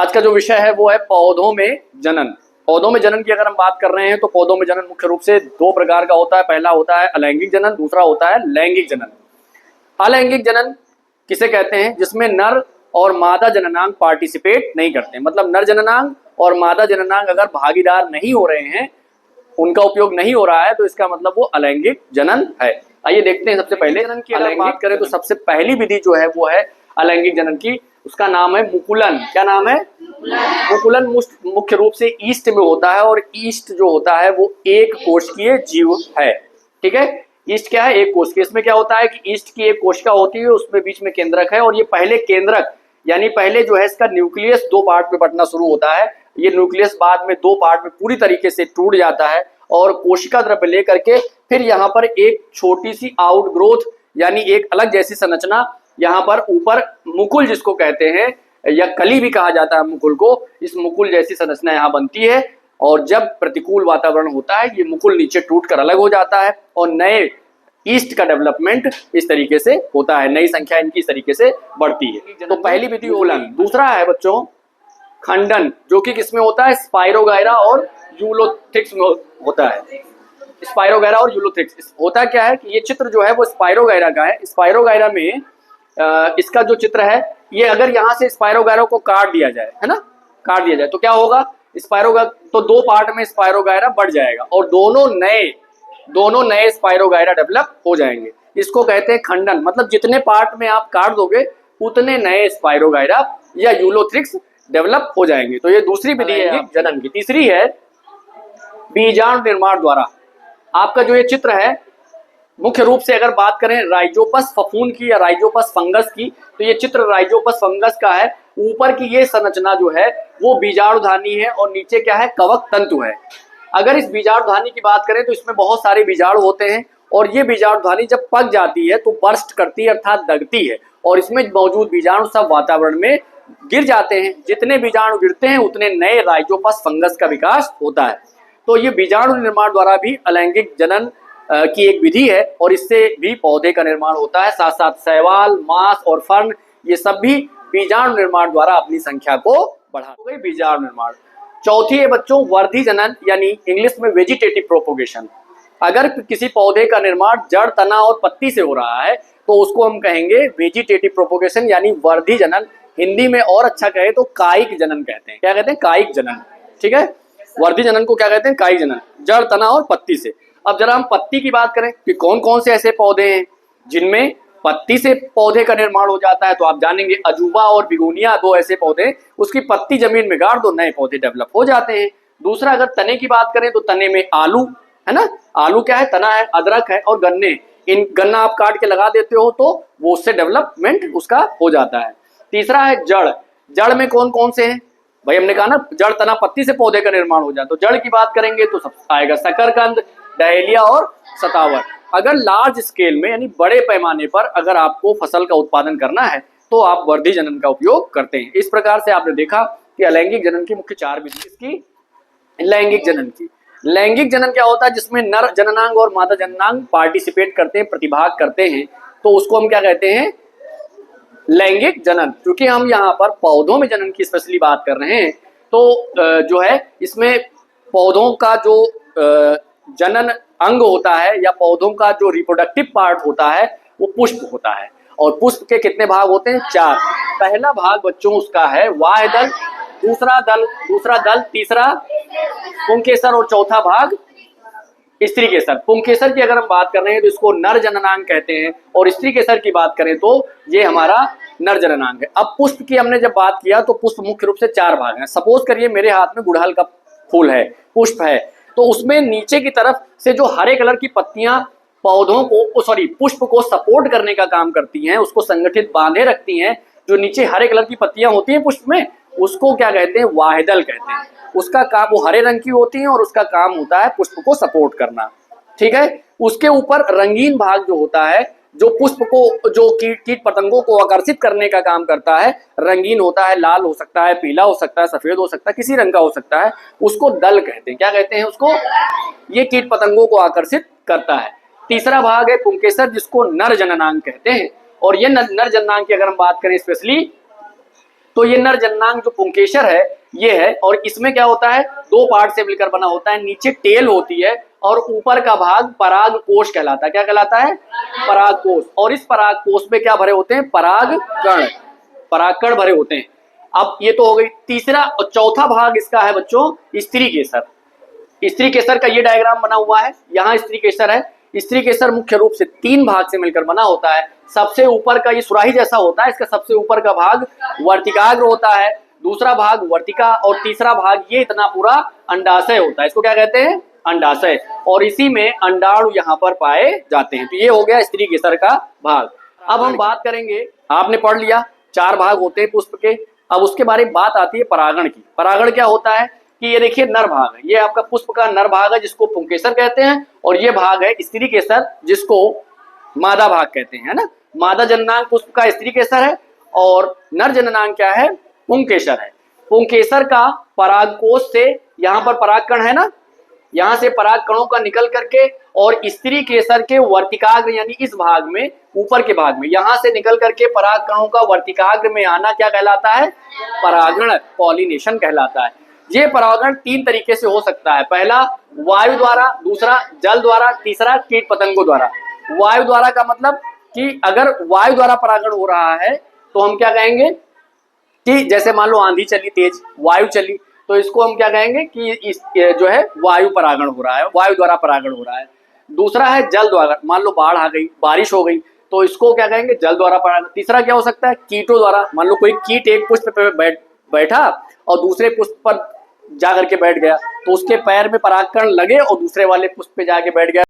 आज का जो विषय है वो है पौधों में जनन। पौधों में जनन की अगर हम बात कर रहे हैं तो पौधों में जनन मुख्य रूप से दो प्रकार का होता है। पहला होता है अलैंगिक जनन, दूसरा होता है लैंगिक जनन। अलैंगिक जनन किसे कहते हैं? जिसमें नर और मादा जननांग पार्टिसिपेट नहीं करते, मतलब नर जननांग और मादा जननांग अगर भागीदार नहीं हो रहे हैं, उनका उपयोग नहीं हो रहा है, तो इसका मतलब वो अलैंगिक जनन है। आइए देखते हैं सबसे पहले जनन की अगर बात करें तो सबसे पहली विधि जो है वो है अलैंगिक जनन की। उसका नाम है मुकुलन। क्या नाम है? मुकुलन मुख्य रूप से ईस्ट में होता है और ईस्ट जो होता है वो एक कोशिकीय जीव है। ठीक है, ईस्ट क्या है? एक कोशिकीय। इसमें क्या होता है कि ईस्ट की एक कोशिका होती है, उसमें बीच में केंद्रक है और ये पहले केंद्रक यानी पहले जो है इसका न्यूक्लियस दो पार्ट में बंटना शुरू होता है। ये न्यूक्लियस बाद में दो पार्ट में पूरी तरीके से टूट जाता है और कोशिका द्रव्य लेकर के फिर यहाँ पर एक छोटी सी आउटग्रोथ यानी एक अलग जैसी संरचना यहाँ पर ऊपर मुकुल जिसको कहते हैं या कली भी कहा जाता है मुकुल को, इस मुकुल जैसी संरचना यहाँ बनती है और जब प्रतिकूल वातावरण होता है ये मुकुल नीचे टूटकर अलग हो जाता है और नए ईस्ट का डेवलपमेंट इस तरीके से होता है, नई संख्या इनकी इस तरीके से बढ़ती है। तो पहली विधि ओलन। दूसरा है बच्चों खंडन, जो कि किसमें होता है? स्पाइरोगायरा और यूलोथिक्स में होता है। स्पाइरोगायरा और यूलोथिक्स होता क्या है कि ये चित्र जो है वो स्पाइरोगायरा का है। स्पाइरोगायरा में इसका जो चित्र है ये अगर यहाँ से स्पाइरोगायरा को काट दिया जाए, है ना, काट दिया जाए तो क्या होगा? स्पाइरोगायरा तो दो पार्ट में स्पाइरोगायरा बढ़ जाएगा और दोनों नए स्पाइरोगायरा डेवलप हो जाएंगे। इसको कहते हैं खंडन, मतलब जितने पार्ट में आप काट दोगे उतने नए स्पाइरोगायरा या यूलोथ्रिक्स डेवलप हो जाएंगे। तो ये दूसरी विधि है जनन की। तीसरी है बीजाणु निर्माण द्वारा। आपका जो ये चित्र है मुख्य रूप से अगर बात करें राइजोपस फफूंद की या राइजोपस फंगस की, तो ये चित्र राइजोपस फंगस का है। ऊपर की ये संरचना जो है वो बीजाणुधानी है और नीचे क्या है? कवक तंतु है। अगर इस बीजाणुधानी की बात करें तो इसमें बहुत सारे बीजाणु होते हैं और ये बीजाणुधानी जब पक जाती है तो बर्स्ट करती है अर्थात दगती है और इसमें मौजूद बीजाणु सब वातावरण में गिर जाते हैं। जितने बीजाणु गिरते हैं उतने नए राइजोपस फंगस का विकास होता है। तो ये बीजाणु निर्माण द्वारा भी अलैंगिक जनन की एक विधि है और इससे भी पौधे का निर्माण होता है। साथ साथ शैवाल, मांस और फर्न ये सब भी बीजाणु निर्माण द्वारा अपनी संख्या को बढ़ाते हैं। बीजाणु निर्माण। चौथी है बच्चों वर्धी जनन यानी इंग्लिश में वेजिटेटिव प्रोपोगेशन। अगर किसी पौधे का निर्माण जड़, तना और पत्ती से हो रहा है तो उसको हम कहेंगे वेजिटेटिव प्रोपोगेशन यानी वर्धी जनन। हिंदी में और अच्छा कहे तो कायिक जनन कहते हैं। क्या कहते हैं? कायिक जनन। ठीक है, वर्धी जनन को क्या कहते हैं? कायिक जनन, जड़, तना और पत्ती से। अब जरा हम पत्ती की बात करें कि कौन कौन से ऐसे पौधे हैं जिनमें पत्ती से पौधे का निर्माण हो जाता है, तो आप जानेंगे अजूबा और बिगोनिया दो ऐसे पौधे, उसकी पत्ती जमीन में गाड़ दो नए पौधे डेवलप हो जाते हैं। दूसरा अगर तने की बात करें तो तने में आलू है ना, आलू क्या है? तना है, अदरक है और गन्ने। इन गन्ना आप काट के लगा देते हो तो वो उससे डेवलपमेंट उसका हो जाता है। तीसरा है जड़। जड़ में कौन कौन से हैं भाई? हमने कहा ना जड़, तना, पत्ती से पौधे का निर्माण हो जाता है। तो जड़ की बात करेंगे तो सब आएगा शकरकंद, डहेलिया और सतावर। अगर लार्ज स्केल में यानी बड़े पैमाने पर अगर आपको फसल का उत्पादन करना है तो आप वर्धी जनन का उपयोग करते हैं। इस प्रकार से आपने देखा कि अलैंगिक जनन की मुख्य चार विधि। इसकी लैंगिक जनन की। लैंगिक जनन क्या होता है? जिसमें नर जननांग और मादा जननांग पार्टिसिपेट करते हैं, प्रतिभाग करते हैं, तो उसको हम क्या कहते हैं? लैंगिक जनन। क्योंकि हम यहाँ पर पौधों में जनन की स्पेशली बात कर रहे हैं तो जो है इसमें पौधों का जो जनन अंग होता है या पौधों का जो रिप्रोडक्टिव पार्ट होता है वो पुष्प होता है और पुष्प के कितने भाग होते हैं? चार। पहला भाग बच्चों उसका है बाह्य दल, दूसरा दल, तीसरा पुंकेसर और चौथा भाग स्त्री केसर। पुंकेसर की अगर हम बात कर रहे हैं तो इसको नर जननांग कहते हैं और स्त्री केसर की बात करें तो ये हमारा नर जननांग है। अब पुष्प की हमने जब बात किया तो पुष्प मुख्य रूप से चार भाग हैं। सपोज करिए मेरे हाथ में गुड़हल का फूल है, पुष्प है, तो उसमें नीचे की तरफ से जो हरे कलर की पत्तियां पौधों को पुष्प को सपोर्ट करने का काम करती हैं, उसको संगठित बांधे रखती हैं। जो नीचे हरे कलर की पत्तियां होती हैं पुष्प में उसको क्या कहते हैं? वाहिदल कहते हैं। उसका काम, वो हरे रंग की होती है और उसका काम होता है पुष्प को सपोर्ट करना। ठीक है, उसके ऊपर रंगीन भाग जो होता है जो पुष्प को, जो कीट पतंगों को आकर्षित करने का काम करता है, रंगीन होता है, लाल हो सकता है, पीला हो सकता है, सफेद हो सकता है, किसी रंग का हो सकता है, उसको दल कहते हैं। क्या कहते हैं उसको? ये कीट पतंगों को आकर्षित करता है। तीसरा भाग है पुंकेसर जिसको नर जननांग कहते हैं और ये नर जननांग की अगर हम बात करें स्पेशली तो ये नर जननांग जो पुंकेसर है ये है, और इसमें क्या होता है, दो पार्ट से मिलकर बना होता है। नीचे टेल होती है और ऊपर का भाग पराग कोश कहलाता है। क्या कहलाता है? पराग कोश। और इस पराग कोश में क्या भरे होते हैं? परागकण भरे होते हैं। अब ये तो हो गई। तीसरा और चौथा भाग इसका है बच्चों स्त्री केसर। स्त्री केसर का ये डायग्राम बना हुआ है, यहाँ स्त्री केसर है। स्त्री केसर मुख्य रूप से 3 भाग से मिलकर बना होता है। सबसे ऊपर का ये सुराही जैसा होता है, इसका सबसे ऊपर का भाग वर्तिकाग्र होता है, दूसरा भाग वर्तिका, और तीसरा भाग ये इतना पूरा अंडाशय होता है। इसको क्या कहते हैं? अंडाशय। और इसी में अंडाणु यहाँ पर पाए जाते हैं। तो ये हो गया स्त्री केसर का भाग। अब हम बात करेंगे, आपने पढ़ लिया 4 भाग होते हैं पुष्प के। अब उसके बारे में बात आती है परागण की। परागण क्या होता है कि ये देखिए नर भाग है, ये आपका पुष्प का नर भाग है जिसको पुंकेसर कहते हैं, और ये भाग है स्त्री केसर जिसको मादा भाग कहते हैं, है ना। मादा जननांग पुष्प का स्त्री केसर है और नर जननांग क्या है? पुंकेसर है। पुंकेसर का परागकोश से यहाँ पर परागकण है ना, यहाँ से पराग कणों का निकल करके और स्त्री केसर के वर्तिकाग्र यानी इस भाग में, ऊपर के भाग में, यहाँ से निकल करके पराग कणों का वर्तिकाग्र में आना क्या कहलाता है? परागण, पॉलिनेशन कहलाता है। ये परागण 3 तरीके से हो सकता है। पहला वायु द्वारा, दूसरा जल द्वारा, तीसरा कीट पतंगों द्वारा। वायु द्वारा का मतलब कि अगर वायु द्वारा परागण हो रहा है तो हम क्या कहेंगे कि जैसे मान लो आंधी चली, तेज वायु चली, तो इसको हम क्या कहेंगे कि इस जो है वायु परागण हो रहा है, वायु द्वारा परागण हो रहा है। दूसरा है जल द्वारा, मान लो बाढ़ आ गई, बारिश हो गई, तो इसको क्या कहेंगे? जल द्वारा परागण। तीसरा क्या हो सकता है? कीटों द्वारा, मान लो कोई कीट एक पुष्प पे बैठा और दूसरे पुष्प पर जा करके बैठ गया, तो उसके पैर में परागकण लगे और दूसरे वाले पुष्प पे जाके बैठ गया।